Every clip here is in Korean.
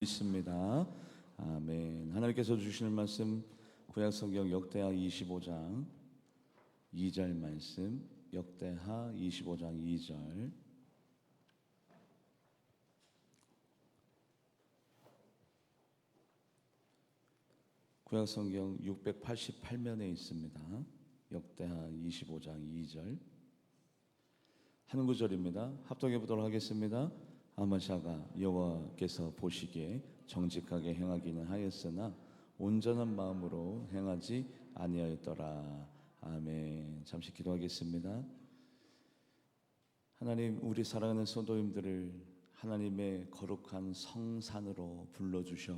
있습니다. 아멘. 하나님께서 주시는 말씀 구약성경 역대하 25장 2절 말씀, 역대하 25장 2절. 구약성경 688면에 있습니다. 역대하 25장 2절 한 구절입니다. 합독해 보도록 하겠습니다. 아마샤가 여호와께서 보시기에 정직하게 행하기는 하였으나 온전한 마음으로 행하지 아니하였더라. 아멘. 잠시 기도하겠습니다. 하나님, 우리 사랑하는 성도님들을 하나님의 거룩한 성산으로 불러주셔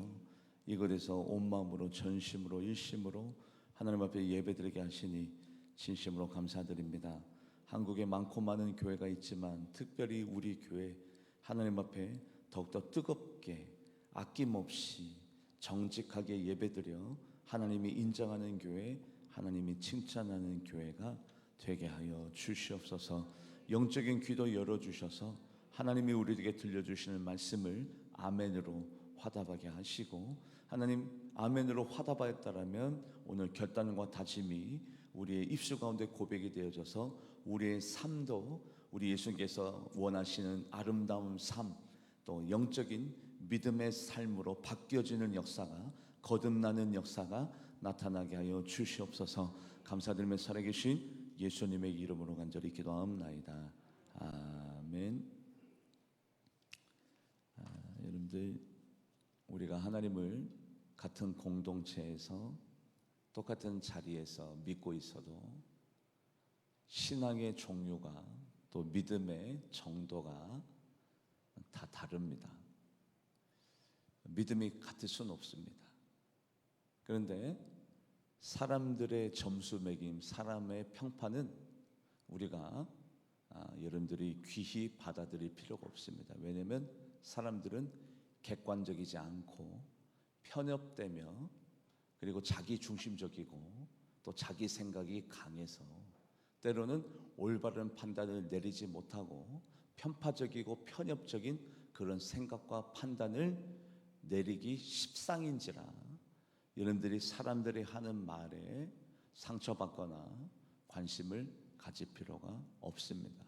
이곳에서 온 마음으로 전심으로 일심으로 하나님 앞에 예배드리게 하시니 진심으로 감사드립니다. 한국에 많고 많은 교회가 있지만 특별히 우리 교회 하나님 앞에 더욱더 뜨겁게 아낌없이 정직하게 예배드려 하나님이 인정하는 교회, 하나님이 칭찬하는 교회가 되게 하여 주시옵소서. 영적인 귀도 열어주셔서 하나님이 우리에게 들려주시는 말씀을 아멘으로 화답하게 하시고, 하나님 아멘으로 화답하였다라면 오늘 결단과 다짐이 우리의 입술 가운데 고백이 되어져서 우리의 삶도 우리 예수님께서 원하시는 아름다운 삶, 또 영적인 믿음의 삶으로 바뀌어지는 역사가, 거듭나는 역사가 나타나게 하여 주시옵소서. 감사드리며 살아계신 예수님의 이름으로 간절히 기도하옵나이다. 아멘. 여러분들, 우리가 하나님을 같은 공동체에서 똑같은 자리에서 믿고 있어도 신앙의 종류가 또 믿음의 정도가 다 다릅니다. 믿음이 같을 수는 없습니다. 그런데 사람들의 점수 매김, 사람의 평판은 우리가 여러분들이 귀히 받아들일 필요가 없습니다. 왜냐하면 사람들은 객관적이지 않고 편협되며 그리고 자기 중심적이고 또 자기 생각이 강해서 때로는 올바른 판단을 내리지 못하고 편파적이고 편협적인 그런 생각과 판단을 내리기 십상인지라 여러분들이 사람들이 하는 말에 상처받거나 관심을 가질 필요가 없습니다.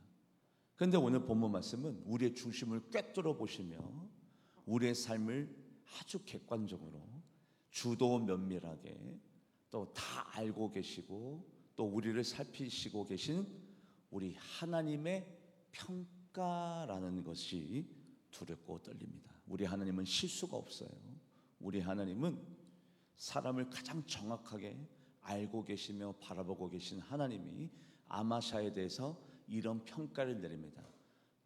그런데 오늘 본문 말씀은 우리의 중심을 꿰뚫어 보시며 우리의 삶을 아주 객관적으로 주도 면밀하게 또 다 알고 계시고 또 우리를 살피시고 계신 우리 하나님의 평가라는 것이 두렵고 떨립니다. 우리 하나님은 실수가 없어요. 우리 하나님은 사람을 가장 정확하게 알고 계시며 바라보고 계신 하나님이 아마샤에 대해서 이런 평가를 내립니다.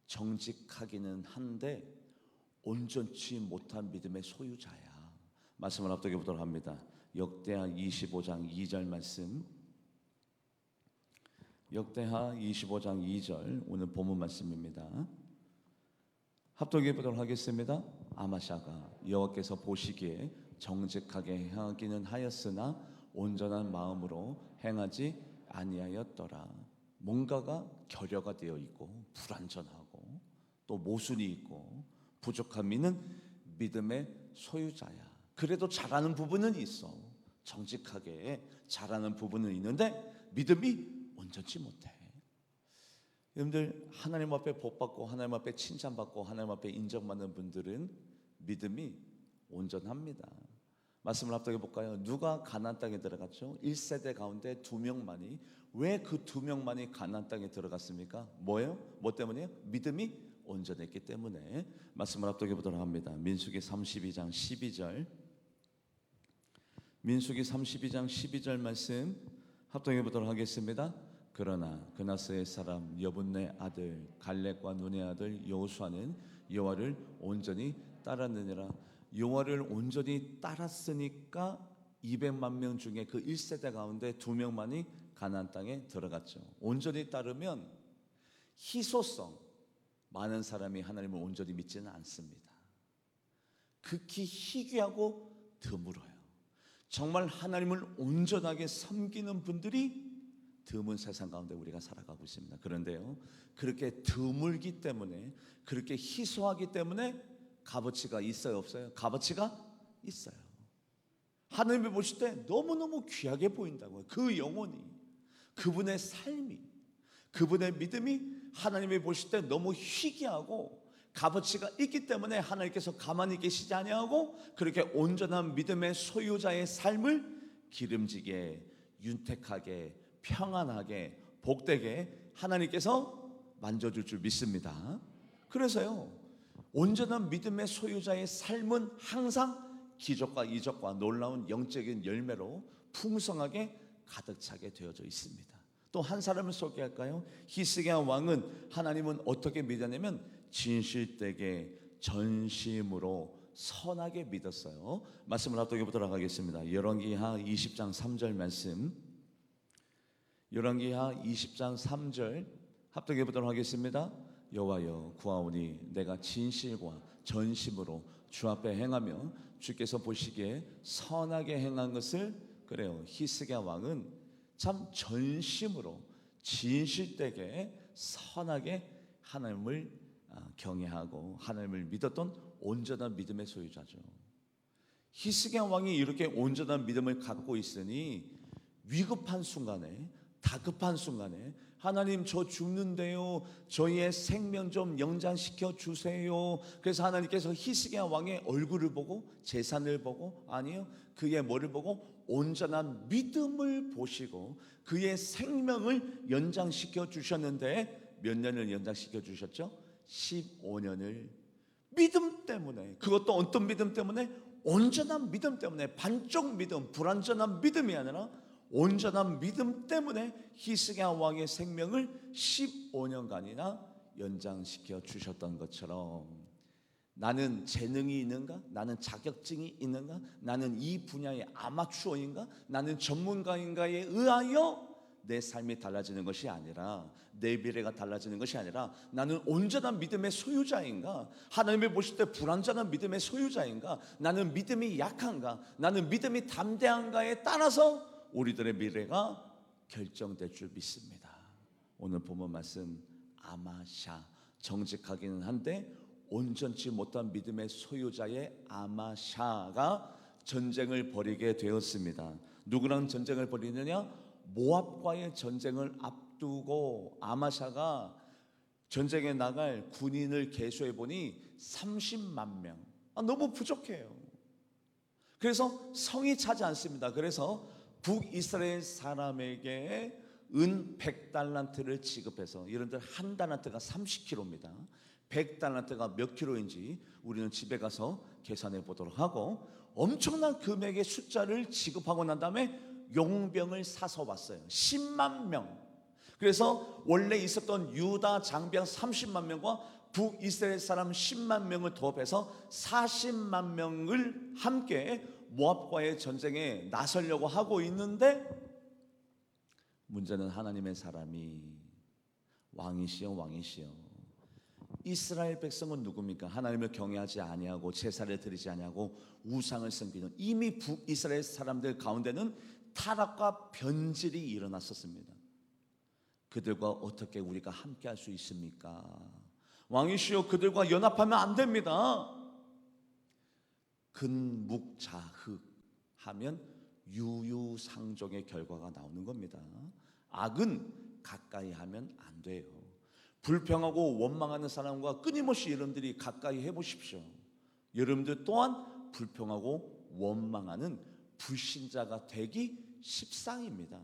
정직하기는 한데 온전치 못한 믿음의 소유자야. 말씀을 합독해 보도록 합니다. 역대하 25장 2절 말씀, 역대하 25장 2절 오늘 본문 말씀입니다. 합독해 보도록 하겠습니다. 아마샤가 여호와께서 보시기에 정직하게 행하기는 하였으나 온전한 마음으로 행하지 아니하였더라. 뭔가가 결여가 되어 있고 불완전하고 또 모순이 있고 부족함이 있는 믿음의 소유자야. 그래도 잘하는 부분은 있어. 정직하게 잘하는 부분은 있는데 믿음이 온전치 못해. 여러분들, 하나님 앞에 복받고 하나님 앞에 칭찬받고 하나님 앞에 인정받는 분들은 믿음이 온전합니다. 말씀을 합독해 볼까요? 누가 가나안 땅에 들어갔죠? 1세대 가운데 2명만이. 왜 그 2명만이 가나안 땅에 들어갔습니까? 뭐예요? 뭐 때문이에요? 믿음이 온전했기 때문에. 말씀을 합독해 보도록 합니다. 민수기 32장 12절, 민수기 32장 12절 말씀 합독해 보도록 하겠습니다. 그러나 그나스의 사람 여분네 아들 갈렙과 눈의 아들 여호수아는 여호와를 온전히 따랐느니라. 여호와를 온전히 따랐으니까 200만 명 중에 그 1세대 가운데 2명만이 가나안 땅에 들어갔죠. 온전히 따르면 희소성, 많은 사람이 하나님을 온전히 믿지는 않습니다. 극히 희귀하고 드물어요. 정말 하나님을 온전하게 섬기는 분들이 드문 세상 가운데 우리가 살아가고 있습니다. 그런데요, 그렇게 드물기 때문에, 그렇게 희소하기 때문에 값어치가 있어요, 없어요? 값어치가 있어요. 하나님이 보실 때 너무너무 귀하게 보인다고요. 그 영혼이, 그분의 삶이, 그분의 믿음이 하나님이 보실 때 너무 희귀하고 값어치가 있기 때문에 하나님께서 가만히 계시지 아니하고 그렇게 온전한 믿음의 소유자의 삶을 기름지게, 윤택하게, 평안하게, 복되게 하나님께서 만져줄 줄 믿습니다. 그래서요, 온전한 믿음의 소유자의 삶은 항상 기적과 이적과 놀라운 영적인 열매로 풍성하게 가득 차게 되어져 있습니다. 또 한 사람을 소개할까요? 히스기야 왕은 하나님은 어떻게 믿었냐면 진실되게 전심으로 선하게 믿었어요. 말씀을 합독해 보도록 하겠습니다. 열왕기하 20장 3절 말씀, 열왕기하 20장 3절 합독해 보도록 하겠습니다. 여호와여 구하오니 내가 진실과 전심으로 주 앞에 행하며 주께서 보시기에 선하게 행한 것을, 그래요, 히스기야 왕은 참 전심으로 진실되게 선하게 하나님을 경외하고 하나님을 믿었던 온전한 믿음의 소유자죠. 히스기야 왕이 이렇게 온전한 믿음을 갖고 있으니 위급한 순간에, 다급한 순간에 하나님 저 죽는데요, 저희의 생명 좀 연장시켜 주세요. 그래서 하나님께서 히스기야 왕의 얼굴을 보고, 재산을 보고, 아니요, 그의 뭐를 보고, 온전한 믿음을 보시고 그의 생명을 연장시켜 주셨는데 몇 년을 연장시켜 주셨죠? 15년을 믿음 때문에, 그것도 어떤 믿음 때문에? 온전한 믿음 때문에, 반쪽 믿음, 불완전한 믿음이 아니라 온전한 믿음 때문에 히스기야 왕의 생명을 15년간이나 연장시켜 주셨던 것처럼, 나는 재능이 있는가? 나는 자격증이 있는가? 나는 이 분야의 아마추어인가? 나는 전문가인가에 의하여 내 삶이 달라지는 것이 아니라, 내 미래가 달라지는 것이 아니라, 나는 온전한 믿음의 소유자인가? 하나님이 보실 때 불완전한 믿음의 소유자인가? 나는 믿음이 약한가? 나는 믿음이 담대한가에 따라서 우리들의 미래가 결정될 줄 믿습니다. 오늘 본문 말씀, 아마샤, 정직하기는 한데 온전치 못한 믿음의 소유자의 아마샤가 전쟁을 벌이게 되었습니다. 누구랑 전쟁을 벌이느냐? 모압과의 전쟁을 앞두고 아마샤가 전쟁에 나갈 군인을 계수해 보니 30만 명. 너무 부족해요. 그래서 성이 차지 않습니다. 그래서 북이스라엘 사람에게 은 100달란트를 지급해서, 여러분들 한 달란트가 30kg입니다. 100달란트가 몇 킬로인지 우리는 집에 가서 계산해 보도록 하고, 엄청난 금액의 숫자를 지급하고 난 다음에 용병을 사서 왔어요. 10만 명. 그래서 원래 있었던 유다 장병 30만 명과 북이스라엘 사람 10만 명을 도합해서 40만 명을 함께 모압과의 전쟁에 나서려고 하고 있는데, 문제는 하나님의 사람이, 왕이시여 왕이시여, 이스라엘 백성은 누굽니까? 하나님을 경외하지 아니하고 제사를 드리지 아니하고 우상을 섬기는, 이미 북이스라엘 사람들 가운데는 타락과 변질이 일어났었습니다. 그들과 어떻게 우리가 함께 할 수 있습니까? 왕이시여 그들과 연합하면 안 됩니다. 근묵자흑 하면 유유상종의 결과가 나오는 겁니다. 악은 가까이 하면 안 돼요. 불평하고 원망하는 사람과 끊임없이 여러분들이 가까이 해보십시오. 여러분들 또한 불평하고 원망하는 불신자가 되기 십상입니다.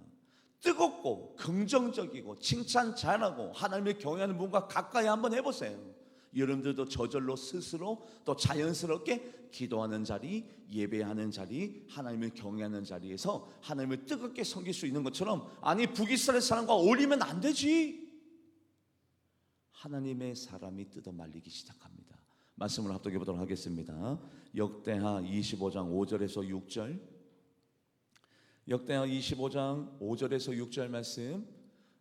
뜨겁고 긍정적이고 칭찬 잘하고 하나님을 경외하는 분과 가까이 한번 해보세요. 여러분들도 저절로 스스로 또 자연스럽게 기도하는 자리, 예배하는 자리, 하나님을 경외하는 자리에서 하나님을 뜨겁게 섬길 수 있는 것처럼, 아니 북이스라엘 사람과 어울리면 안 되지. 하나님의 사람이 뜯어 말리기 시작합니다. 말씀을 합독해 보도록 하겠습니다. 역대하 25장 5절에서 6절, 역대하 25장 5절에서 6절 말씀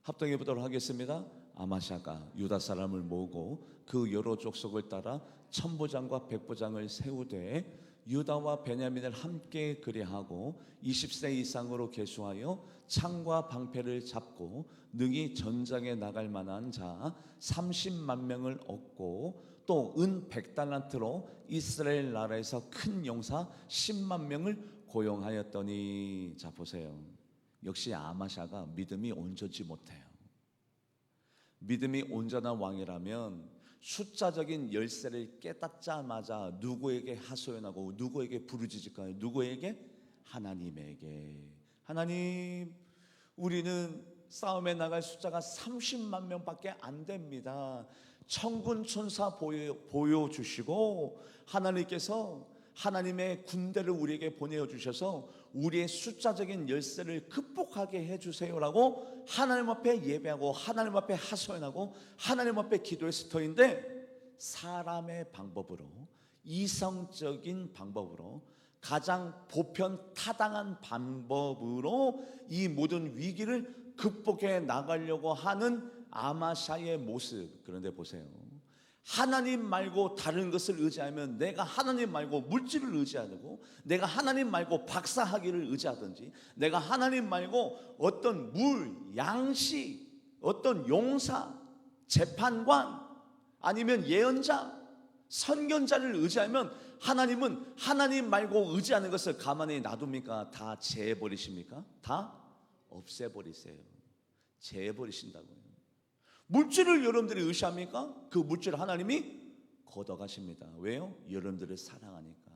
합독해 보도록 하겠습니다. 아마샤가 유다 사람을 모으고 그 여러 족속을 따라 천부장과 백부장을 세우되 유다와 베냐민을 함께 그리하고 20세 이상으로 계수하여 창과 방패를 잡고 능히 전장에 나갈 만한 자 30만 명을 얻고 또 은 100달란트로 이스라엘 나라에서 큰 용사 10만 명을 고용하였더니, 자 보세요. 역시 아마샤가 믿음이 온전치 못해요. 믿음이 온전한 왕이라면 숫자적인 열쇠를 깨닫자마자 누구에게 하소연하고 누구에게 부르짖을까요? 누구에게? 하나님에게. 하나님, 우리는 싸움에 나갈 숫자가 30만 명밖에 안 됩니다. 천군 천사 보여주시고 하나님께서 하나님의 군대를 우리에게 보내주셔서 우리의 숫자적인 열쇠를 극복하게 해주세요라고 하나님 앞에 예배하고 하나님 앞에 하소연하고 하나님 앞에 기도했을 터인데, 사람의 방법으로, 이성적인 방법으로, 가장 보편 타당한 방법으로 이 모든 위기를 극복해 나가려고 하는 아마샤의 모습. 그런데 보세요, 하나님 말고 다른 것을 의지하면, 내가 하나님 말고 물질을 의지하고, 내가 하나님 말고 박사학위를 의지하든지, 내가 하나님 말고 어떤 양식, 어떤 용사, 재판관, 아니면 예언자, 선견자를 의지하면 하나님은 하나님 말고 의지하는 것을 가만히 놔둡니까? 다 제해버리십니까? 다 없애버리세요. 제해버리신다고요. 물질을 여러분들이 의시합니까? 그 물질을 하나님이 걷어가십니다. 왜요? 여러분들을 사랑하니까.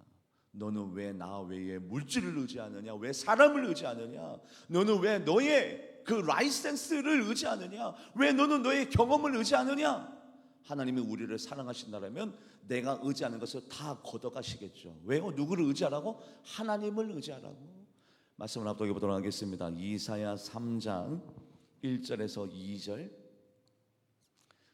너는 왜 나 외에 물질을 의지하느냐? 왜 사람을 의지하느냐? 너는 왜 너의 그 라이센스를 의지하느냐? 왜 너는 너의 경험을 의지하느냐? 하나님이 우리를 사랑하신다면 내가 의지하는 것을 다 걷어가시겠죠. 왜요? 누구를 의지하라고? 하나님을 의지하라고. 말씀을 합독해 보도록 하겠습니다. 이사야 3장 1절에서 2절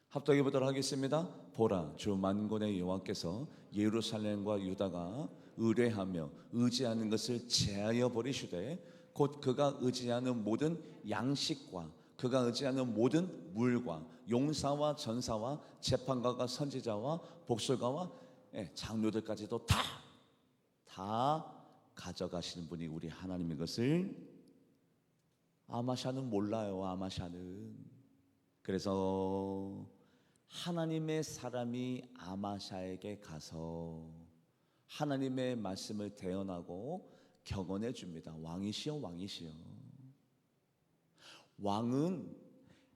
합독해 보도록 하겠습니다. 보라, 주 만군의 여호와께서 예루살렘과 유다가 의뢰하며 의지하는 것을 제하여 버리시되, 곧 그가 의지하는 모든 양식과 그가 의지하는 모든 물과 용사와 전사와 재판가와 선지자와 복술가와 장로들까지도 다 가져가시는 분이 우리 하나님인 것을 아마샤는 몰라요. 아마샤는. 그래서 하나님의 사람이 아마샤에게 가서 하나님의 말씀을 대언하고 격언해 줍니다. 왕이시여, 왕이시여. 왕은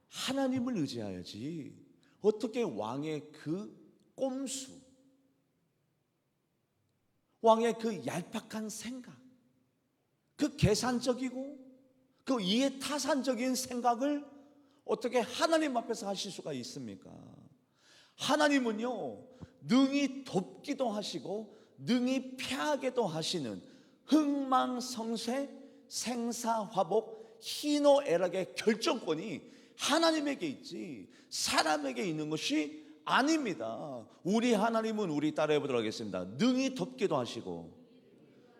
하나님을 의지해야지 어떻게 왕의 그 꼼수, 왕의 그 얄팍한 생각, 그 계산적이고 그 이해타산적인 생각을 어떻게 하나님 앞에서 하실 수가 있습니까? 하나님은요, 능히 돕기도 하시고 능히 패하게도 하시는 흥망성쇠 생사화복 희노애락의 결정권이 하나님에게 있지 사람에게 있는 것이 아닙니다. 우리 하나님은, 우리 따라해 보도록 하겠습니다. 능히 돕기도 하시고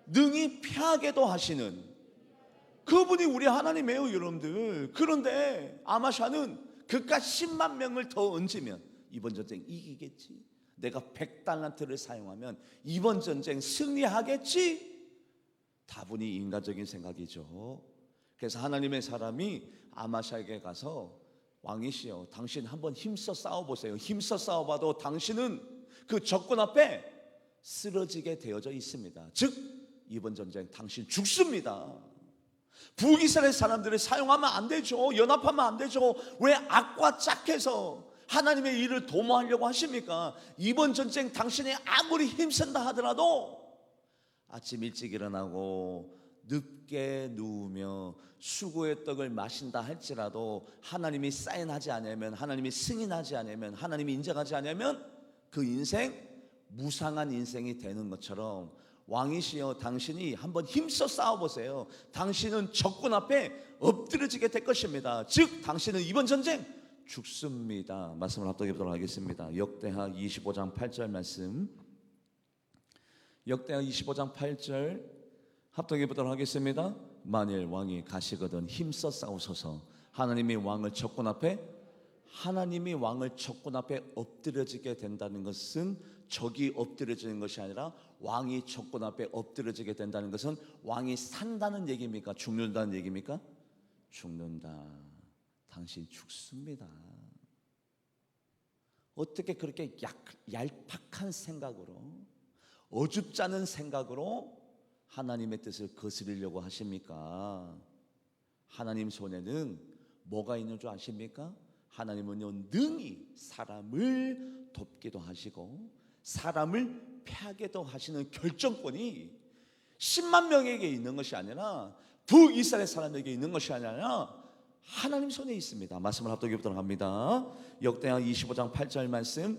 능히 패하게도 하시는 그분이 우리 하나님이에요, 여러분들. 그런데 아마샤는 그깟 10만 명을 더 얹으면 이번 전쟁 이기겠지, 내가 100달란트를 사용하면 이번 전쟁 승리하겠지, 다분히 인간적인 생각이죠. 그래서 하나님의 사람이 아마샤에게 가서, 왕이시여, 당신 한번 힘써 싸워보세요. 힘써 싸워봐도 당신은 그 적군 앞에 쓰러지게 되어져 있습니다. 즉 이번 전쟁 당신 죽습니다. 북이스라엘 사람들을 사용하면 안 되죠. 연합하면 안 되죠. 왜 악과 짝해서 하나님의 일을 도모하려고 하십니까? 이번 전쟁 당신이 아무리 힘쓴다 하더라도 아침 일찍 일어나고 늦게 누우며 수고의 떡을 마신다 할지라도 하나님이 사인하지 않으면, 하나님이 승인하지 않으면, 하나님이 인정하지 않으면 그 인생 무상한 인생이 되는 것처럼, 왕이시여, 당신이 한번 힘써 싸워보세요. 당신은 적군 앞에 엎드려지게 될 것입니다. 즉 당신은 이번 전쟁 죽습니다. 말씀을 합독해 보도록 하겠습니다. 역대하 25장 8절 말씀, 역대하 25장 8절 합독해 보도록 하겠습니다. 만일 왕이 가시거든 힘써 싸우소서. 하나님이 왕을 적군 앞에 엎드려지게 된다는 것은 적이 엎드려지는 것이 아니라 왕이 적군 앞에 엎드려지게 된다는 것은 왕이 산다는 얘기입니까? 죽는다는 얘기입니까? 죽는다. 당신 죽습니다. 어떻게 그렇게 얄팍한 생각으로, 어줍지 않은 생각으로 하나님의 뜻을 거스르려고 하십니까? 하나님 손에는 뭐가 있는 줄 아십니까? 하나님은요, 능히 사람을 돕기도 하시고 사람을 패하게도 하시는 결정권이 10만 명에게 있는 것이 아니라 북이스라엘 사람에게 있는 것이 아니라 하나님 손에 있습니다. 말씀을 합독해 보도록 합니다. 역대하 25장 8절 말씀,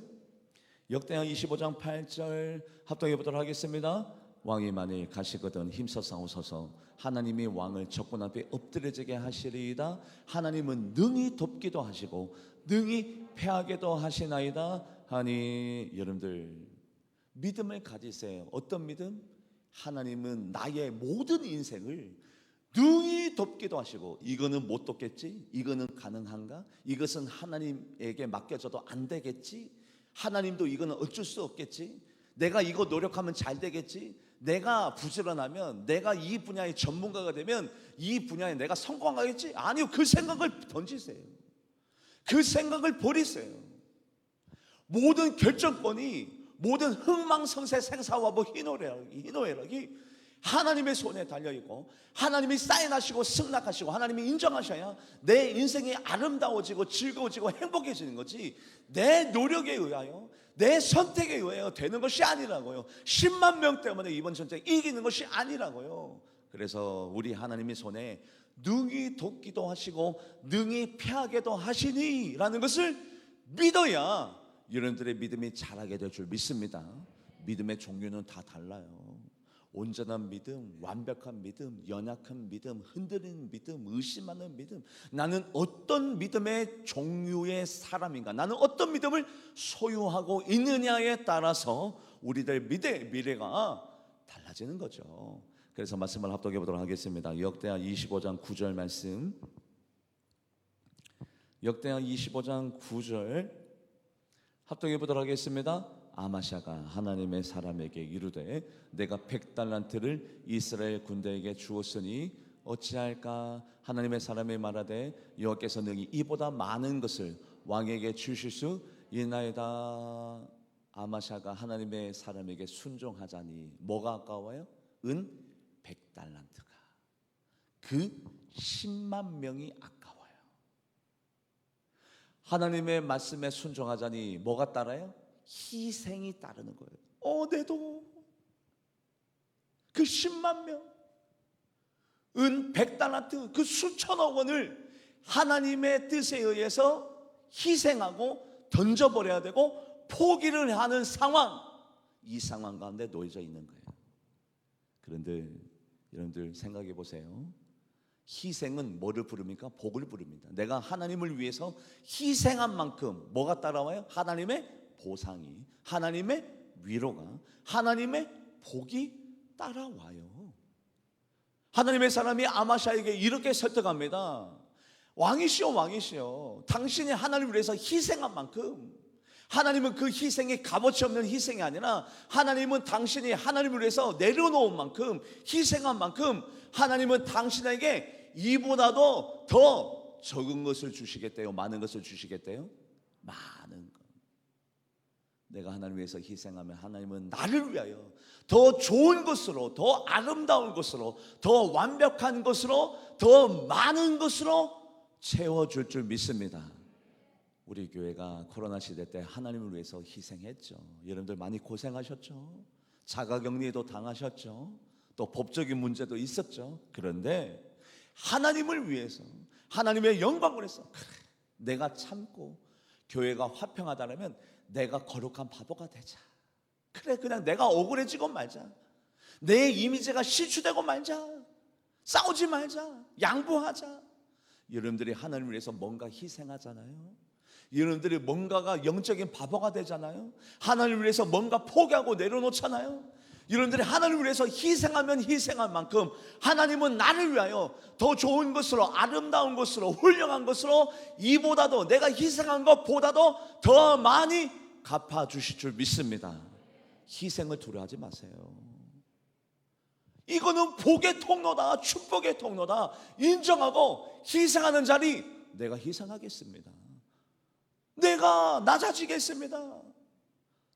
역대하 25장 8절 합독해 보도록 하겠습니다. 왕이 만일 가시거든 힘써 싸우소서. 하나님이 왕을 적군 앞에 엎드려지게 하시리이다. 하나님은 능히 돕기도 하시고 능히 패하게도 하시나이다 하니. 여러분들 믿음을 가지세요. 어떤 믿음? 하나님은 나의 모든 인생을 능히 돕기도 하시고, 이거는 못 돕겠지? 이거는 가능한가? 이것은 하나님에게 맡겨져도 안 되겠지? 하나님도 이거는 어쩔 수 없겠지? 내가 이거 노력하면 잘 되겠지? 내가 부지런하면, 내가 이 분야의 전문가가 되면 이 분야에 내가 성공하겠지? 아니요, 그 생각을 던지세요. 그 생각을 버리세요. 모든 결정권이, 모든 흥망성쇠 생사화복 희노애락이 하나님의 손에 달려있고, 하나님이 사인하시고 승낙하시고 하나님이 인정하셔야 내 인생이 아름다워지고 즐거워지고 행복해지는 거지, 내 노력에 의하여, 내 선택에 의하여 되는 것이 아니라고요. 10만 명 때문에 이번 전쟁 이기는 것이 아니라고요. 그래서 우리 하나님의 손에 능히 돕기도 하시고 능히 패하게도 하시니 라는 것을 믿어야 여러분들의 믿음이 자라게 될 줄 믿습니다. 믿음의 종류는 다 달라요. 온전한 믿음, 완벽한 믿음, 연약한 믿음, 흔들리는 믿음, 의심하는 믿음. 나는 어떤 믿음의 종류의 사람인가, 나는 어떤 믿음을 소유하고 있느냐에 따라서 우리들 미래가 달라지는 거죠. 그래서 말씀을 합독해 보도록 하겠습니다. 역대하 25장 9절 말씀, 역대하 25장 9절 합독해 보도록 하겠습니다. 아마샤가 하나님의 사람에게 이르되 내가 100달란트를 이스라엘 군대에게 주었으니 어찌할까? 하나님의 사람이 말하되 여호와께서 능히 이보다 많은 것을 왕에게 주실 수 있나이다. 아마샤가 하나님의 사람에게 순종하자니 뭐가 아까워요? 은 100달란트가, 그 10만 명이 아까워요. 하나님의 말씀에 순종하자니 뭐가 따라요? 희생이 따르는 거예요. 내도 그 10만 명, 은 100달란트, 그 수천억 원을 하나님의 뜻에 의해서 희생하고 던져버려야 되고 포기를 하는 상황, 이 상황 가운데 놓여져 있는 거예요. 그런데 여러분들 생각해 보세요. 희생은 뭐를 부릅니까? 복을 부릅니다. 내가 하나님을 위해서 희생한 만큼 뭐가 따라와요? 하나님의 보상이, 하나님의 위로가, 하나님의 복이 따라와요. 하나님의 사람이 아마샤에게 이렇게 설득합니다. 왕이시오, 왕이시오. 당신이 하나님을 위해서 희생한 만큼, 하나님은 그 희생이 값어치 없는 희생이 아니라 하나님은 당신이 하나님을 위해서 내려놓은 만큼, 희생한 만큼 하나님은 당신에게 이보다도 더 적은 것을 주시겠대요? 많은 것을 주시겠대요? 많은 것. 내가 하나님을 위해서 희생하면 하나님은 나를 위하여 더 좋은 것으로, 더 아름다운 것으로, 더 완벽한 것으로, 더 많은 것으로 채워줄 줄 믿습니다. 우리 교회가 코로나 시대 때 하나님을 위해서 희생했죠. 여러분들 많이 고생하셨죠. 자가격리도 당하셨죠. 또 법적인 문제도 있었죠. 그런데 하나님을 위해서, 하나님의 영광을 위해서, 그래, 내가 참고 교회가 화평하다면 내가 거룩한 바보가 되자. 그래, 그냥 내가 억울해지고 말자. 내 이미지가 실추되고 말자. 싸우지 말자. 양보하자. 여러분들이 하나님을 위해서 뭔가 희생하잖아요. 여러분들이 뭔가가 영적인 바보가 되잖아요. 하나님을 위해서 뭔가 포기하고 내려놓잖아요. 여러분들이 하나님을 위해서 희생하면 희생한 만큼 하나님은 나를 위하여 더 좋은 것으로, 아름다운 것으로, 훌륭한 것으로, 이보다도, 내가 희생한 것보다도 더 많이 갚아주실 줄 믿습니다. 희생을 두려워하지 마세요. 이거는 복의 통로다, 축복의 통로다. 인정하고 희생하는 자리, 내가 희생하겠습니다. 내가 낮아지겠습니다.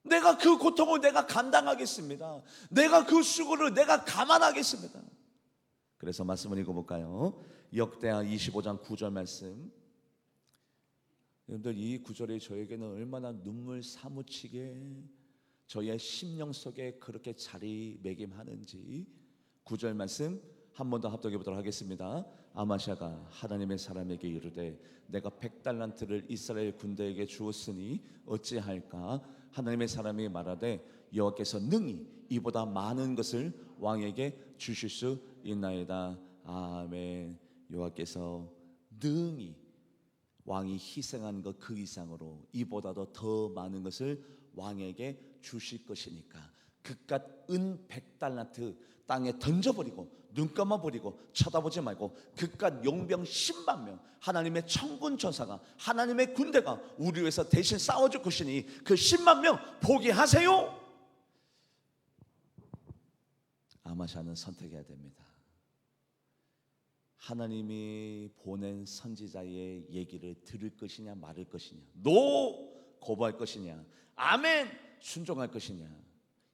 내가 그 고통을 내가 감당하겠습니다. 내가 그 수고를 내가 감안하겠습니다. 그래서 말씀을 읽어볼까요? 역대하 25장 9절 말씀. 여러분들, 이 구절이 저에게는 얼마나 눈물 사무치게 저의 심령 속에 그렇게 자리매김하는지, 9절 말씀 한 번 더 합독해 보도록 하겠습니다. 아마샤가 하나님의 사람에게 이르되 내가 100달란트를 이스라엘 군대에게 주었으니 어찌할까? 하나님의 사람이 말하되 여호와께서 능히 이보다 많은 것을 왕에게 주실 수 있나이다. 아멘. 여호와께서 능히 왕이 희생한 것 그 이상으로 이보다도 더 많은 것을 왕에게 주실 것이니까 그깟 은 100달란트 땅에 던져버리고 눈 감아버리고 쳐다보지 말고 그깟 용병 10만 명, 하나님의 천군 천사가, 하나님의 군대가 우리 위해서 대신 싸워줄 것이니 그 10만 명 포기하세요. 아마샤는 선택해야 됩니다. 하나님이 보낸 선지자의 얘기를 들을 것이냐 말을 것이냐, 노 거부할 것이냐, 아멘 순종할 것이냐,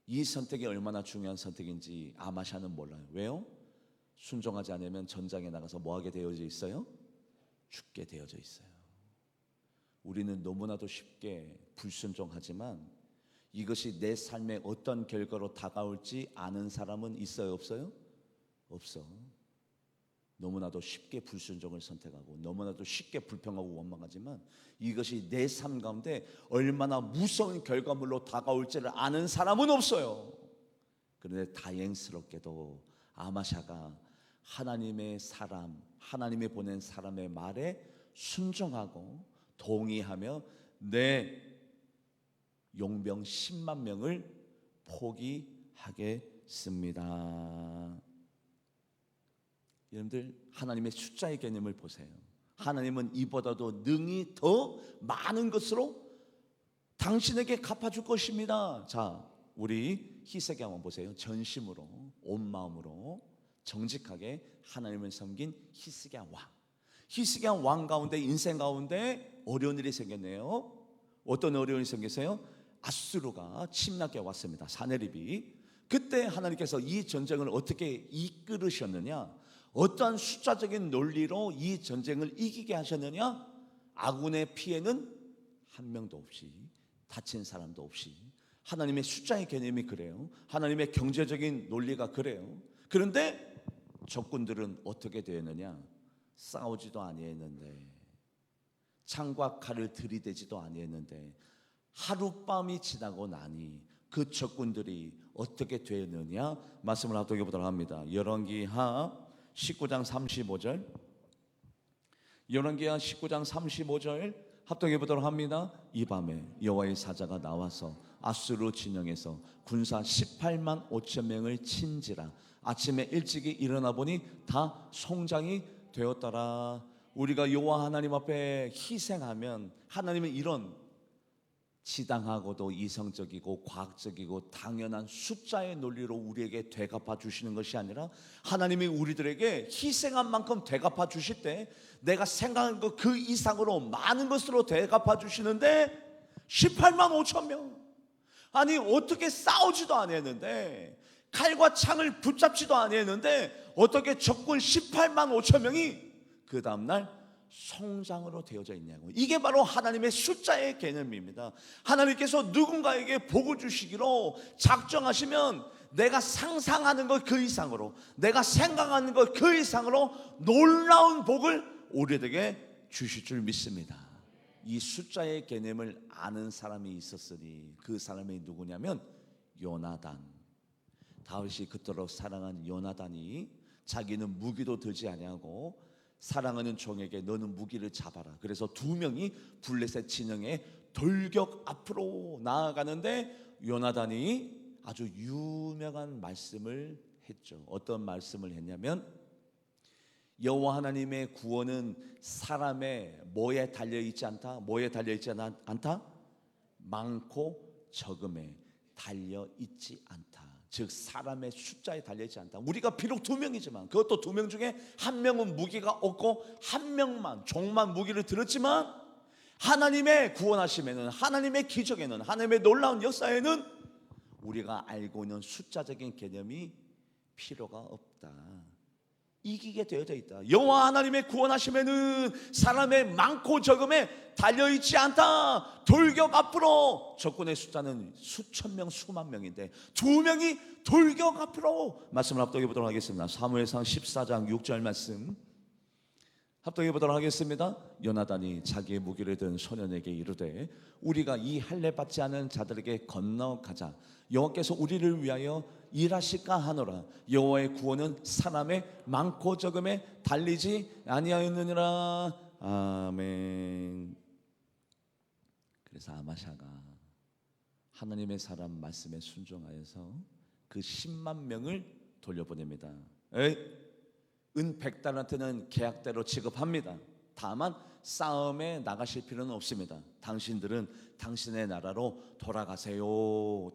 이 선택이 얼마나 중요한 선택인지 아마샤는 몰라요. 왜요? 순종하지 않으면 전장에 나가서 뭐하게 되어져 있어요? 죽게 되어져 있어요. 우리는 너무나도 쉽게 불순종하지만 이것이 내 삶에 어떤 결과로 다가올지 아는 사람은 있어요? 없어요? 없어. 너무나도 쉽게 불순종을 선택하고 너무나도 쉽게 불평하고 원망하지만 이것이 내 삶 가운데 얼마나 무서운 결과물로 다가올지를 아는 사람은 없어요. 그런데 다행스럽게도 아마샤가 하나님의 사람, 하나님이 보낸 사람의 말에 순종하고 동의하며 내 용병 10만 명을 포기하겠습니다. 여러분들, 하나님의 숫자의 개념을 보세요. 하나님은 이보다도 능히 더 많은 것으로 당신에게 갚아줄 것입니다. 자, 우리 히스기 한번 보세요. 전심으로 온 마음으로 정직하게 하나님을 섬긴 히스기 왕. 히스기 왕 가운데 인생 가운데 어려운 일이 생겼네요. 어떤 어려운 일이 생겼어요? 아수르가 침략해 왔습니다. 사네립이. 그때 하나님께서 이 전쟁을 어떻게 이끌으셨느냐? 어떠한 숫자적인 논리로 이 전쟁을 이기게 하셨느냐? 아군의 피해는 한 명도 없이, 다친 사람도 없이. 하나님의 숫자의 개념이 그래요. 하나님의 경제적인 논리가 그래요. 그런데 적군들은 어떻게 되었느냐? 싸우지도 아니했는데, 창과 칼을 들이대지도 아니했는데, 하룻밤이 지나고 나니 그 적군들이 어떻게 되었느냐? 말씀을 합독해 보도록 합니다. 열왕기하 19장 35절, 열왕기하 19장 35절 합독해 보도록 합니다. 이 밤에 여호와의 사자가 나와서 아수르 진영에서 군사 18만 5천 명을 친지라. 아침에 일찍이 일어나 보니 다 송장이 되었더라. 우리가 여호와 하나님 앞에 희생하면 하나님은 이런 지당하고도 이성적이고 과학적이고 당연한 숫자의 논리로 우리에게 되갚아 주시는 것이 아니라 하나님이 우리들에게 희생한 만큼 되갚아 주실 때 내가 생각한 것 그 이상으로 많은 것으로 되갚아 주시는데 18만 5천 명. 아니 어떻게 싸우지도 아니했는데 칼과 창을 붙잡지도 아니했는데 어떻게 적군 18만 5천 명이 그 다음날 성장으로 되어져 있냐고. 이게 바로 하나님의 숫자의 개념입니다. 하나님께서 누군가에게 복을 주시기로 작정하시면 내가 상상하는 것 그 이상으로, 내가 생각하는 것 그 이상으로 놀라운 복을 우리에게 주실 줄 믿습니다. 이 숫자의 개념을 아는 사람이 있었으니 그 사람이 누구냐면 요나단. 다윗이 그토록 사랑한 요나단이 자기는 무기도 들지 아니하고 사랑하는 종에게 너는 무기를 잡아라. 그래서 두 명이 블레셋 진영의 돌격 앞으로 나아가는데 요나단이 아주 유명한 말씀을 했죠. 어떤 말씀을 했냐면 여호와 하나님의 구원은 사람의 뭐에 달려있지 않다? 뭐에 달려있지 않다? 많고 적음에 달려있지 않다. 즉 사람의 숫자에 달려있지 않다. 우리가 비록 두 명이지만 그것도 두 명 중에 한 명은 무기가 없고 한 명만 종만 무기를 들었지만 하나님의 구원하심에는, 하나님의 기적에는, 하나님의 놀라운 역사에는 우리가 알고 있는 숫자적인 개념이 필요가 없다. 이기게 되어져 있다. 여호와 하나님의 구원하심에는 사람의 많고 적음에 달려있지 않다. 돌격 앞으로. 적군의 숫자는 수천 명 수만 명인데 두 명이 돌격 앞으로. 말씀을 합독해 보도록 하겠습니다. 사무엘상 14장 6절 말씀 합독해 보도록 하겠습니다. 요나단이 자기의 무기를 든 소년에게 이르되 우리가 이 할례 받지 않은 자들에게 건너가자. 여호와께서 우리를 위하여 일하실까 하노라. 여호와의 구원은 사람의 많고 적음에 달리지 아니하였느니라. 아멘. 그래서 아마샤가 하나님의 사람 말씀에 순종하여서 그 10만 명을 돌려보냅니다. 은 100달란트는 계약대로 지급합니다. 다만 싸움에 나가실 필요는 없습니다. 당신들은 당신의 나라로 돌아가세요.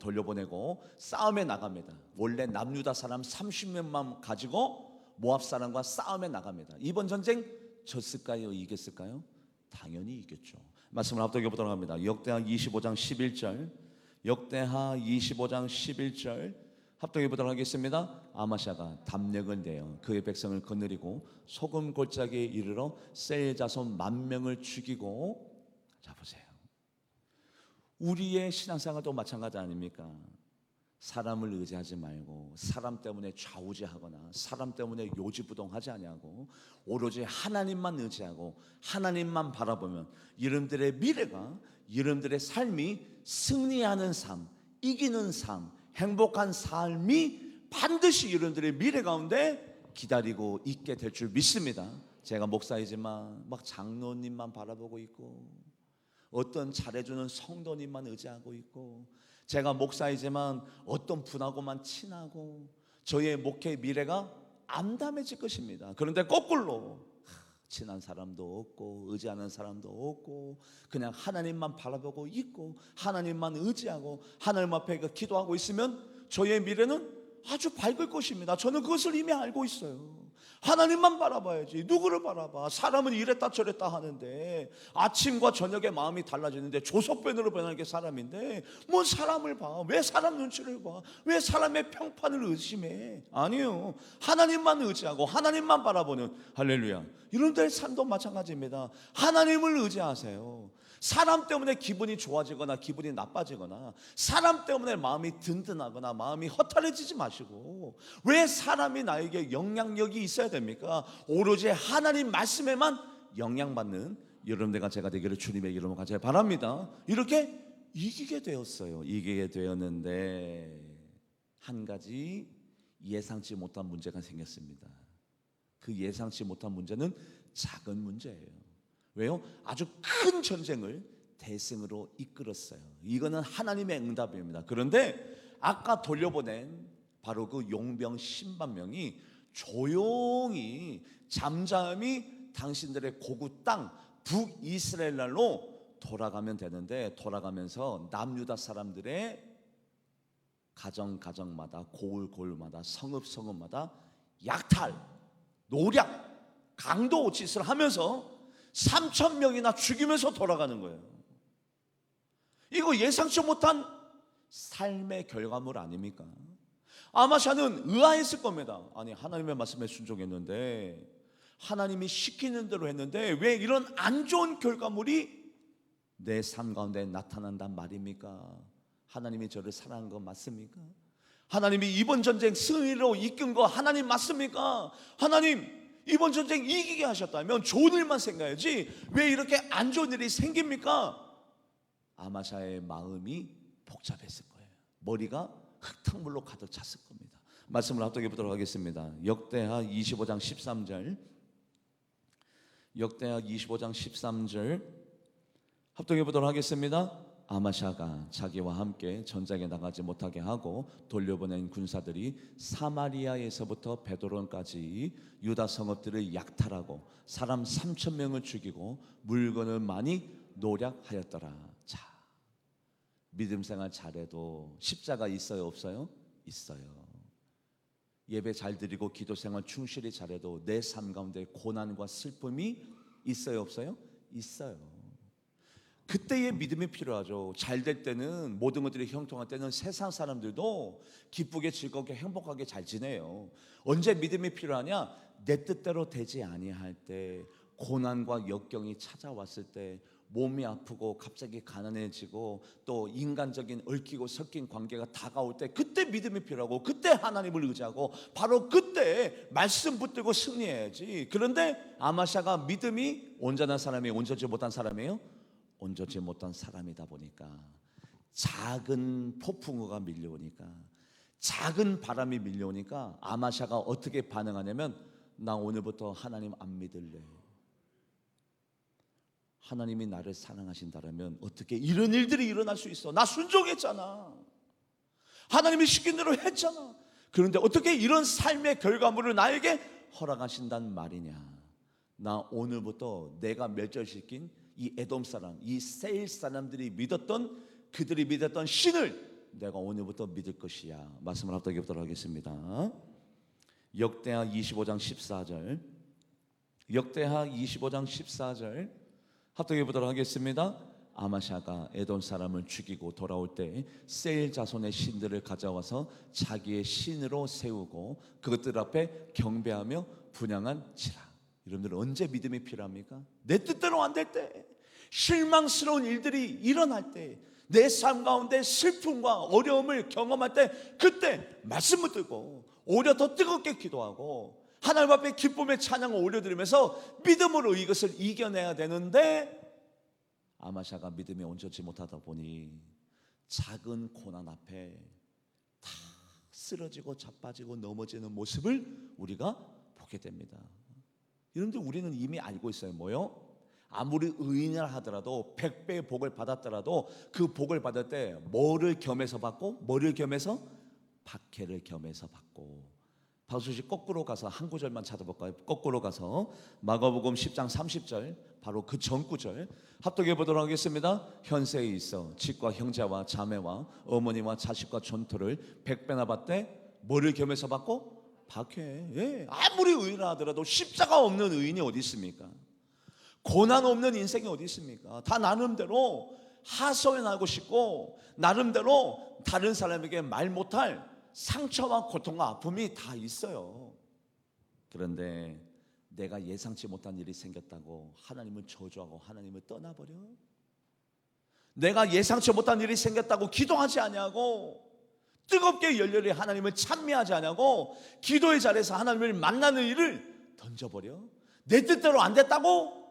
돌려보내고 싸움에 나갑니다. 원래 남유다 사람 30명만 가지고 모압 사람과 싸움에 나갑니다. 이번 전쟁 졌을까요? 이겼을까요? 당연히 이겼죠. 말씀을 합독해 보도록 합니다. 역대하 25장 11절, 역대하 25장 11절 합독해 보도록 하겠습니다. 아마샤가 담력을 내어 그의 백성을 거느리고 소금 골짜기에 이르러 셀 자손 10,000명을 죽이고. 자 보세요. 우리의 신앙생활도 마찬가지 아닙니까? 사람을 의지하지 말고 사람 때문에 좌우지하거나 사람 때문에 요지부동하지 아니하고 오로지 하나님만 의지하고 하나님만 바라보면 여러분들의 미래가, 여러분들의 삶이 승리하는 삶, 이기는 삶, 행복한 삶이 반드시 여러분들의 미래 가운데 기다리고 있게 될 줄 믿습니다. 제가 목사이지만 막 장로님만 바라보고 있고 어떤 잘해주는 성도님만 의지하고 있고, 제가 목사이지만 어떤 분하고만 친하고 저의 목회 미래가 암담해질 것입니다. 그런데 거꾸로 친한 사람도 없고 의지하는 사람도 없고 그냥 하나님만 바라보고 있고 하나님만 의지하고 하나님 앞에 기도하고 있으면 저의 미래는 아주 밝을 것입니다. 저는 그것을 이미 알고 있어요. 하나님만 바라봐야지. 누구를 바라봐? 사람은 이랬다 저랬다 하는데 아침과 저녁에 마음이 달라지는데 조석변으로 변하는 게 사람인데 뭔 사람을 봐? 왜 사람 눈치를 봐? 왜 사람의 평판을 의심해? 아니요. 하나님만 의지하고 하나님만 바라보는, 할렐루야, 여러분들의 삶도 마찬가지입니다. 하나님을 의지하세요. 사람 때문에 기분이 좋아지거나 기분이 나빠지거나 사람 때문에 마음이 든든하거나 마음이 허탈해지지 마시고, 왜 사람이 나에게 영향력이 있어야 됩니까? 오로지 하나님 말씀에만 영향받는 여러분들과 제가 되기를 주님의 이름으로 간절히 바랍니다. 이렇게 이기게 되었어요. 이기게 되었는데 한 가지 예상치 못한 문제가 생겼습니다. 그 예상치 못한 문제는 작은 문제예요. 왜요? 아주 큰 전쟁을 대승으로 이끌었어요. 이거는 하나님의 응답입니다. 그런데 아까 돌려보낸 바로 그 용병 10만 명이 조용히 잠잠히 당신들의 고구 땅 북이스라엘 날로 돌아가면 되는데, 돌아가면서 남유다 사람들의 가정마다 고을마다 성읍마다 약탈, 노략, 강도 짓을 하면서 3,000명이나 죽이면서 돌아가는 거예요. 이거 예상치 못한 삶의 결과물 아닙니까? 아마샤는 의아했을 겁니다. 아니, 하나님의 말씀에 순종했는데, 하나님이 시키는 대로 했는데 왜 이런 안 좋은 결과물이 내 삶 가운데 나타난단 말입니까? 하나님이 저를 사랑한 거 맞습니까? 하나님이 이번 전쟁 승리로 이끈 거 하나님 맞습니까? 하나님 이번 전쟁 이기게 하셨다면 좋은 일만 생각해야지 왜 이렇게 안 좋은 일이 생깁니까? 아마샤의 마음이 복잡했을 거예요. 머리가 흙탕물로 가득 찼을 겁니다. 말씀을 합독해 보도록 하겠습니다. 역대하 25장 13절, 역대하 25장 13절 합독해 보도록 하겠습니다. 아마샤가 자기와 함께 전장에 나가지 못하게 하고 돌려보낸 군사들이 사마리아에서부터 베드론까지 유다 성읍들을 약탈하고 사람 3,000명을 죽이고 물건을 많이 노략하였더라. 자, 믿음 생활 잘해도 십자가 있어요, 없어요? 있어요. 예배 잘 드리고 기도 생활 충실히 잘해도 내 삶 가운데 고난과 슬픔이 있어요, 없어요? 있어요. 그때의 믿음이 필요하죠. 잘 될 때는, 모든 것들이 형통할 때는 세상 사람들도 기쁘게 즐겁게 행복하게 잘 지내요. 언제 믿음이 필요하냐? 내 뜻대로 되지 아니할 때, 고난과 역경이 찾아왔을 때, 몸이 아프고 갑자기 가난해지고 또 인간적인 얽히고 섞인 관계가 다가올 때, 그때 믿음이 필요하고, 그때 하나님을 의지하고, 바로 그때 말씀 붙들고 승리해야지. 그런데 아마샤가 믿음이 온전한 사람이 온전치 못한 사람이에요? 온전치 못한 사람이다 보니까, 작은 폭풍우가 밀려오니까, 작은 바람이 밀려오니까 아마샤가 어떻게 반응하냐면, 나 오늘부터 하나님 안 믿을래. 하나님이 나를 사랑하신다면 어떻게 이런 일들이 일어날 수 있어? 나 순종했잖아. 하나님이 시킨 대로 했잖아. 그런데 어떻게 이런 삶의 결과물을 나에게 허락하신단 말이냐? 나 오늘부터 내가 멸절시킨 이 에돔 사람, 이 세일 사람들이 믿었던, 그들이 믿었던 신을 내가 오늘부터 믿을 것이야. 말씀을 합독해 보도록 하겠습니다. 역대하 25장 14절, 역대하 25장 14절 합독해 보도록 하겠습니다. 아마샤가 에돔 사람을 죽이고 돌아올 때 세일 자손의 신들을 가져와서 자기의 신으로 세우고 그것들 앞에 경배하며 분향한지라. 여러분들 언제 믿음이 필요합니까? 내 뜻대로 안 될 때, 실망스러운 일들이 일어날 때, 내 삶 가운데 슬픔과 어려움을 경험할 때, 그때 말씀 붙들고 오히려 더 뜨겁게 기도하고 하나님 앞에 기쁨의 찬양을 올려드리면서 믿음으로 이것을 이겨내야 되는데, 아마샤가 믿음이 온전치 못하다 보니 작은 고난 앞에 다 쓰러지고 자빠지고 넘어지는 모습을 우리가 보게 됩니다. 여러분들, 우리는 이미 알고 있어요. 뭐요? 아무리 의인을 하더라도 100배의 복을 받았더라도 그 복을 받을 때 뭐를 겸해서 받고, 뭐를 겸해서? 박해를 겸해서 받고. 박수 씨 거꾸로 가서 한 구절만 찾아볼까요? 거꾸로 가서 마가복음 10장 30절, 바로 그 전 구절 합독해 보도록 하겠습니다. 현세에 있어 집과 형제와 자매와 어머니와 자식과 전토를 100배나 받되 뭐를 겸해서 받고? 박해. 예. 아무리 의인을 하더라도 십자가 없는 의인이 어디 있습니까? 고난 없는 인생이 어디 있습니까? 다 나름대로 하소연하고 싶고, 나름대로 다른 사람에게 말 못할 상처와 고통과 아픔이 다 있어요. 그런데 내가 예상치 못한 일이 생겼다고 하나님을 저주하고 하나님을 떠나버려? 내가 예상치 못한 일이 생겼다고 기도하지 않냐고, 뜨겁게 열렬히 하나님을 찬미하지 않냐고, 기도의 자리에서 하나님을 만나는 일을 던져버려? 내 뜻대로 안 됐다고?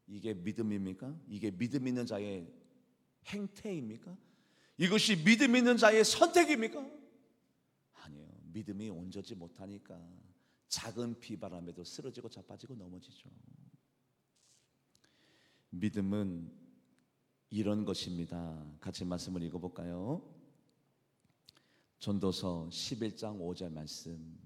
이게 믿음입니까? 이게 믿음 있는 자의 행태입니까? 이것이 믿음 있는 자의 선택입니까? 아니에요. 믿음이 온전치 못하니까 작은 비바람에도 쓰러지고 자빠지고 넘어지죠. 믿음은 이런 것입니다. 같이 말씀을 읽어볼까요? 전도서 11장 5절 말씀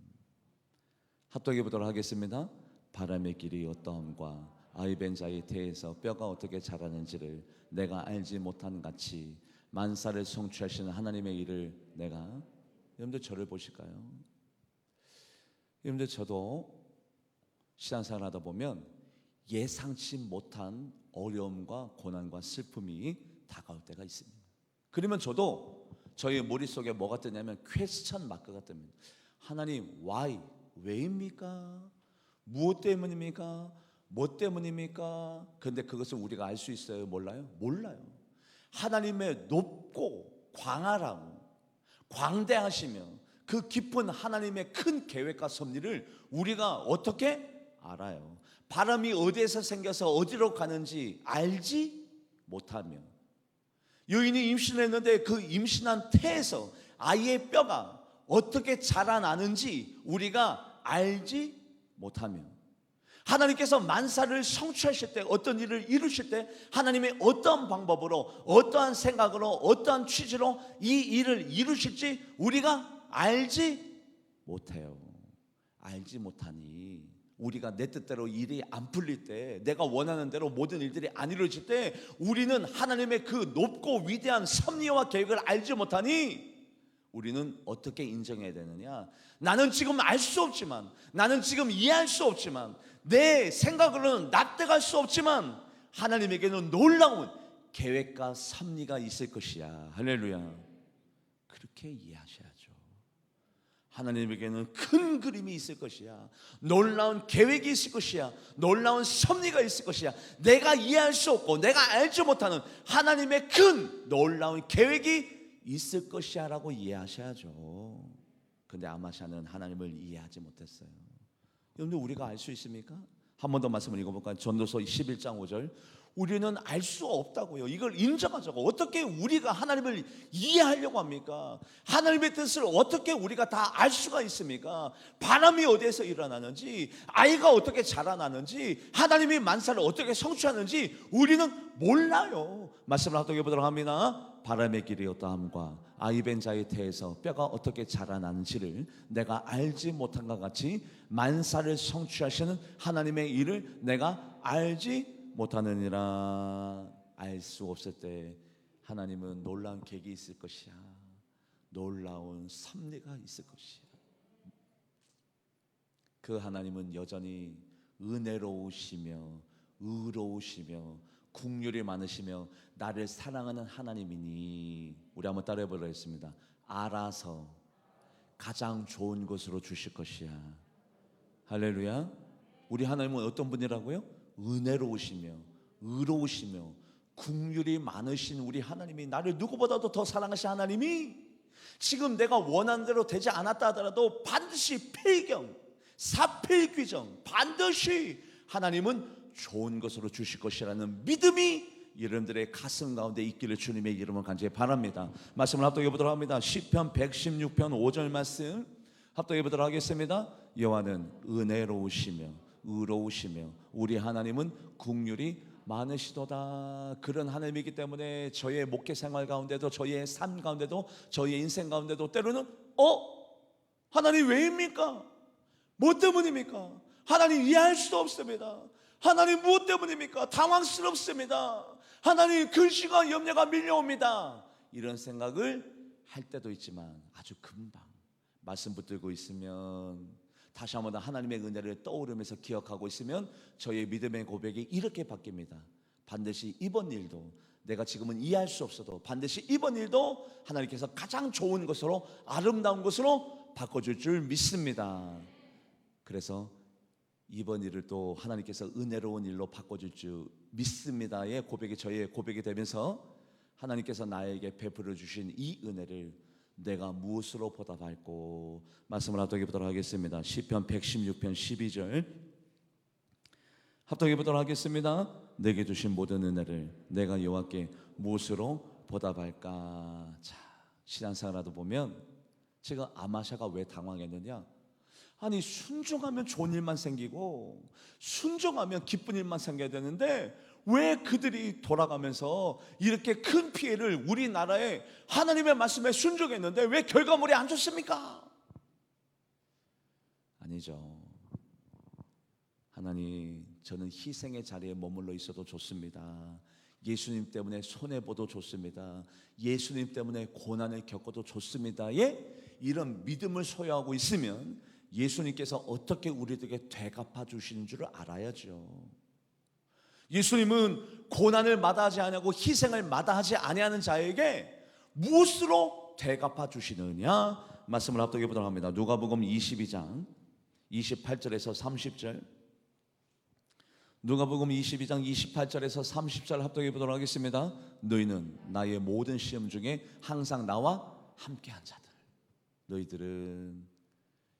합독해 보도록 하겠습니다. 바람의 길이 어떠함과 아이벤 자의 태에서 뼈가 어떻게 자라는지를 내가 알지 못한 같이 만사를 성취하시는 하나님의 일을 내가. 여러분들 저를 보실까요? 여러분들 저도 신앙생활 하다 보면 예상치 못한 어려움과 고난과 슬픔이 다가올 때가 있습니다. 그러면 저도 저희 머릿속에 뭐가 뜨냐면 퀘스천 마크가 뜹니다. 하나님, why? 왜입니까? 무엇 때문입니까? 뭐 때문입니까? 그런데 그것을 우리가 알 수 있어요? 몰라요? 몰라요. 하나님의 높고 광활하고 광대하시며 그 깊은 하나님의 큰 계획과 섭리를 우리가 어떻게 알아요? 바람이 어디에서 생겨서 어디로 가는지 알지 못하며, 여인이 임신을 했는데 그 임신한 태에서 아이의 뼈가 어떻게 자라나는지 우리가 알지 못하며, 하나님께서 만사를 성취하실 때, 어떤 일을 이루실 때 하나님이 어떠한 방법으로, 어떠한 생각으로, 어떠한 취지로 이 일을 이루실지 우리가 알지 못해요. 알지 못하니 우리가 내 뜻대로 일이 안 풀릴 때, 내가 원하는 대로 모든 일들이 안 이루어질 때 우리는 하나님의 그 높고 위대한 섭리와 계획을 알지 못하니 우리는 어떻게 인정해야 되느냐? 나는 지금 알 수 없지만, 나는 지금 이해할 수 없지만, 내 생각으로는 납득할 수 없지만 하나님에게는 놀라운 계획과 섭리가 있을 것이야. 할렐루야. 그렇게 이해하셔야죠. 하나님에게는 큰 그림이 있을 것이야. 놀라운 계획이 있을 것이야. 놀라운 섭리가 있을 것이야. 내가 이해할 수 없고 내가 알지 못하는 하나님의 큰 놀라운 계획이 있을 것이야 라고 이해하셔야죠. 근데 아마샤는 하나님을 이해하지 못했어요. 여러분들, 우리가 알 수 있습니까? 한 번 더 말씀을 읽어볼까요? 전도서 11장 5절. 우리는 알 수 없다고요. 이걸 인정하자고. 어떻게 우리가 하나님을 이해하려고 합니까? 하나님의 뜻을 어떻게 우리가 다 알 수가 있습니까? 바람이 어디에서 일어나는지, 아이가 어떻게 자라나는지, 하나님이 만사를 어떻게 성취하는지 우리는 몰라요. 말씀을 합독해 보도록 합니다. 바람의 길이 어떠함과 아이벤 자의 태에서 뼈가 어떻게 자라나는지를 내가 알지 못한 것 같이 만사를 성취하시는 하나님의 일을 내가 알지 못하느니라. 알 수 없을 때 하나님은 놀라운 계획이 있을 것이야. 놀라운 섭리가 있을 것이야. 그 하나님은 여전히 은혜로우시며 의로우시며 긍휼이 많으시며 나를 사랑하는 하나님이니, 우리 한번 따라해 보겠습니다. 알아서 가장 좋은 것으로 주실 것이야. 할렐루야. 우리 하나님은 어떤 분이라고요? 은혜로우시며 의로우시며 긍휼이 많으신 우리 하나님이, 나를 누구보다도 더 사랑하신 하나님이 지금 내가 원하는 대로 되지 않았다 하더라도 반드시 필경, 사필귀정, 반드시 하나님은 좋은 것으로 주실 것이라는 믿음이 여러분들의 가슴 가운데 있기를 주님의 이름으로 간절히 바랍니다. 말씀을 합독해 보도록 합니다. 시편 116편 5절 말씀 합독해 보도록 하겠습니다. 여호와는 은혜로우시며 의로우시며 우리 하나님은 긍휼이 많으시도다. 그런 하나님이기 때문에 저의 목회 생활 가운데도, 저의 삶 가운데도, 저의 인생 가운데도 때로는 하나님 왜입니까? 뭐 때문입니까? 하나님 이해할 수도 없습니다. 하나님 무엇 때문입니까? 당황스럽습니다. 하나님 근심과 염려가 밀려옵니다. 이런 생각을 할 때도 있지만 아주 금방 말씀 붙들고 있으면, 다시 한번 하나님의 은혜를 떠오르면서 기억하고 있으면 저의 믿음의 고백이 이렇게 바뀝니다. 반드시 이번 일도, 내가 지금은 이해할 수 없어도 반드시 이번 일도 하나님께서 가장 좋은 것으로, 아름다운 것으로 바꿔줄 줄 믿습니다. 그래서 이번 일을 또 하나님께서 은혜로운 일로 바꿔줄 줄 믿습니다의 고백이 저의 고백이 되면서 하나님께서 나에게 베풀어 주신 이 은혜를 내가 무엇으로 보답할고, 말씀을 합독해 보도록 하겠습니다. 시편 116편 12절 합독해 보도록 하겠습니다. 내게 주신 모든 은혜를 내가 여호와께 무엇으로 보답할까? 자, 신앙생활하다 보면 제가 아마샤가 왜 당황했느냐, 아니 순종하면 좋은 일만 생기고 순종하면 기쁜 일만 생겨야 되는데 왜 그들이 돌아가면서 이렇게 큰 피해를 우리나라에 하나님의 말씀에 순종했는데 왜 결과물이 안 좋습니까? 아니죠. 하나님, 저는 희생의 자리에 머물러 있어도 좋습니다. 예수님 때문에 손해보도 좋습니다. 예수님 때문에 고난을 겪어도 좋습니다의 이런 믿음을 소유하고 있으면 예수님께서 어떻게 우리들에게 되갚아 주시는 줄을 알아야죠. 예수님은 고난을 마다하지 아니하고 희생을 마다하지 아니하는 자에게 무엇으로 되갚아 주시느냐? 말씀을 합독해 보도록 합니다. 누가복음 22장 28절에서 30절, 누가복음 22장 28절에서 30절 합독해 보도록 하겠습니다. 너희는 나의 모든 시험 중에 항상 나와 함께한 자들, 너희들은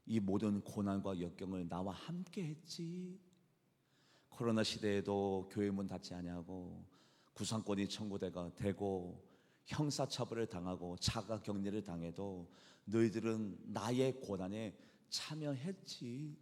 이 모든 고난과 역경을 나와 함께 했지. 코로나 시대에도 교회 문 닫지 아니하고 구상권이 청구되가 되고 형사처벌을 당하고 자가격리를 당해도 너희들은 나의 고난에 참여했지.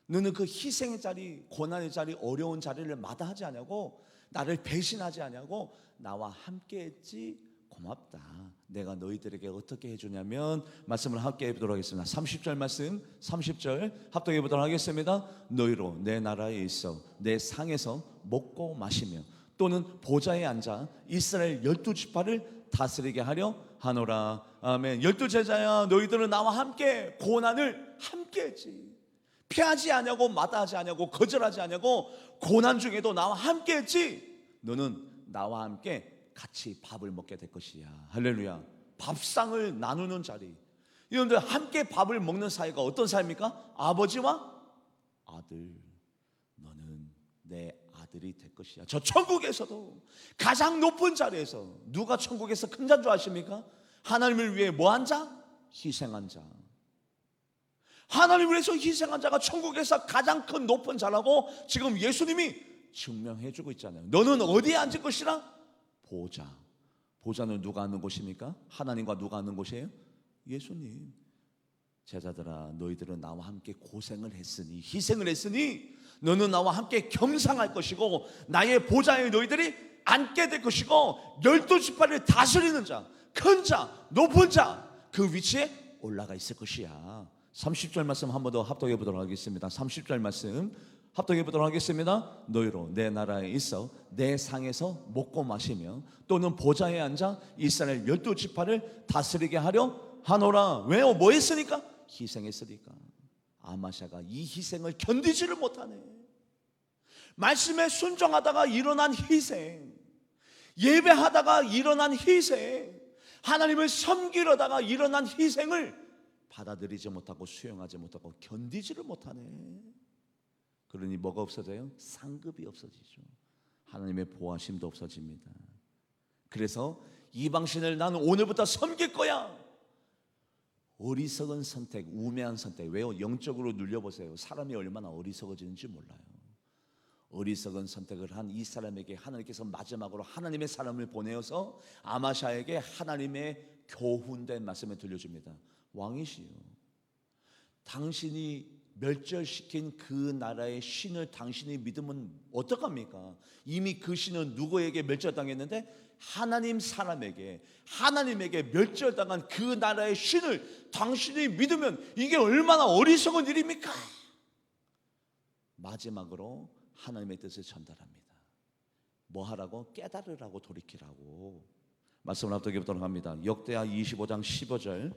너는 그 희생의 자리, 고난의 자리, 어려운 자리를 마다하지 아니하고 나를 배신하지 아니하고 나와 함께 했지. 고맙다. 내가 너희들에게 어떻게 해주냐면, 말씀을 함께 해보도록 하겠습니다. 30절 말씀, 30절 합독해 보도록 하겠습니다. 너희로 내 나라에 있어 내 상에서 먹고 마시며 또는 보좌에 앉아 이스라엘 12지파를 다스리게 하려 하노라. 아멘. 12제자야, 너희들은 나와 함께 고난을 함께 했지. 피하지 아니하고 마다하지 아니하고 거절하지 아니하고 고난 중에도 나와 함께 했지. 너는 나와 함께 같이 밥을 먹게 될 것이야. 할렐루야. 밥상을 나누는 자리. 여러분들 함께 밥을 먹는 사이가 어떤 사이입니까? 아버지와 아들. 너는 내 아들이 될 것이야. 저 천국에서도 가장 높은 자리에서 누가 천국에서 큰 자인 줄 아십니까? 하나님을 위해 뭐한 자? 희생한 자. 하나님을 위해서 희생한 자가 천국에서 가장 큰 높은 자라고 지금 예수님이 증명해 주고 있잖아요. 너는 어디에 앉을 것이라? 보좌. 보좌는 누가 앉는 곳입니까? 하나님과 누가 앉는 곳이에요? 예수님. 제자들아, 너희들은 나와 함께 고생을 했으니, 희생을 했으니 너는 나와 함께 겸상할 것이고 나의 보좌에 너희들이 앉게 될 것이고 12지파를 다스리는 자, 큰 자, 높은 자, 그 위치에 올라가 있을 것이야. 30절 말씀 한 번 더 합독해 보도록 하겠습니다. 30절 말씀 합독해 보도록 하겠습니다. 너희로 내 나라에 있어 내 상에서 먹고 마시며 또는 보좌에 앉아 이스라엘 12지파를 다스리게 하려 하노라. 왜요? 뭐 했으니까? 희생했으니까. 아마샤가 이 희생을 견디지를 못하네. 말씀에 순종하다가 일어난 희생, 예배하다가 일어난 희생, 하나님을 섬기려다가 일어난 희생을 받아들이지 못하고 수용하지 못하고 견디지를 못하네. 그러니 뭐가 없어져요? 상급이 없어지죠. 하나님의 보호하심도 없어집니다. 그래서 이방신을 나는 오늘부터 섬길 거야. 어리석은 선택, 우매한 선택. 왜요? 영적으로 눌려보세요. 사람이 얼마나 어리석어지는지 몰라요. 어리석은 선택을 한 이 사람에게 하나님께서 마지막으로 하나님의 사람을 보내어서 아마샤에게 하나님의 교훈된 말씀을 들려줍니다. 왕이시여, 당신이 멸절시킨 그 나라의 신을 당신이 믿으면 어떡합니까? 이미 그 신은 누구에게 멸절당했는데 하나님 사람에게, 하나님에게 멸절당한 그 나라의 신을 당신이 믿으면 이게 얼마나 어리석은 일입니까? 마지막으로 하나님의 뜻을 전달합니다. 뭐 하라고? 깨달으라고, 돌이키라고. 말씀을 합독해 보도록 합니다. 역대하 25장 15절,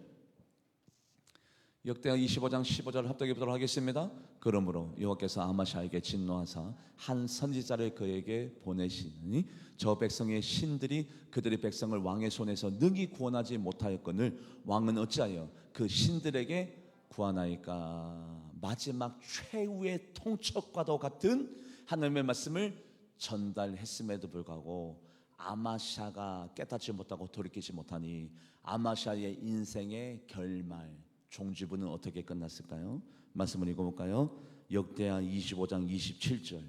역대하 25장 15절 합독해 보도록 하겠습니다. 그러므로 여호와께서 아마샤에게 진노하사 한 선지자를 그에게 보내시니 저 백성의 신들이 그들의 백성을 왕의 손에서 능히 구원하지 못하였거늘 왕은 어찌하여 그 신들에게 구하나이까. 마지막 최후의 통첩과도 같은 하나님의 말씀을 전달했음에도 불구하고 아마샤가 깨닫지 못하고 돌이키지 못하니 아마샤의 인생의 결말, 종지부는 어떻게 끝났을까요? 말씀을 읽어볼까요? 역대하 25장 27절,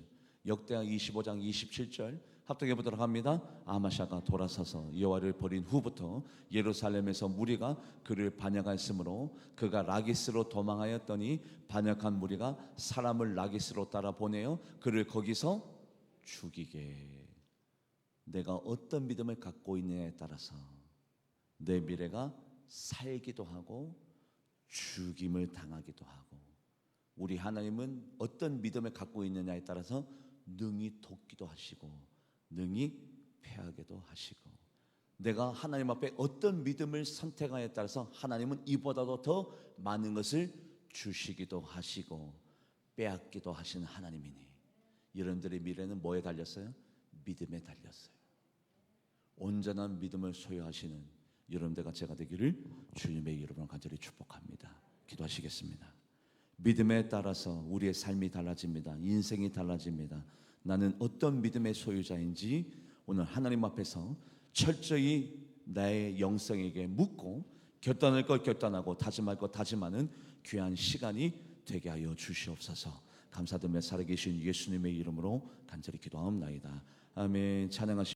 역대하 25장 27절 합독해 보도록 합니다. 아마샤가 돌아서서 여호와를 버린 후부터 예루살렘에서 무리가 그를 반역하였으므로 그가 라기스로 도망하였더니 반역한 무리가 사람을 라기스로 따라 보내어 그를 거기서 죽이게. 내가 어떤 믿음을 갖고 있느냐에 따라서 내 미래가 살기도 하고 죽임을 당하기도 하고, 우리 하나님은 어떤 믿음을 갖고 있느냐에 따라서 능히 돕기도 하시고 능히 패하게도 하시고, 내가 하나님 앞에 어떤 믿음을 선택하냐에 따라서 하나님은 이보다도 더 많은 것을 주시기도 하시고 빼앗기도 하시는 하나님이니 여러분들의 미래는 뭐에 달렸어요? 믿음에 달렸어요. 온전한 믿음을 소유하시는 여러분들과 제가 되기를 주님의 이름으로 간절히 축복합니다. 기도하시겠습니다. 믿음에 따라서 우리의 삶이 달라집니다. 인생이 달라집니다. 나는 어떤 믿음의 소유자인지 오늘 하나님 앞에서 철저히 나의 영성에게 묻고 결단할 것 결단하고 다짐할 것 다짐하는 귀한 시간이 되게 하여 주시옵소서. 감사드리며 살아계신 예수님의 이름으로 간절히 기도하옵나이다. 아멘. 찬양하시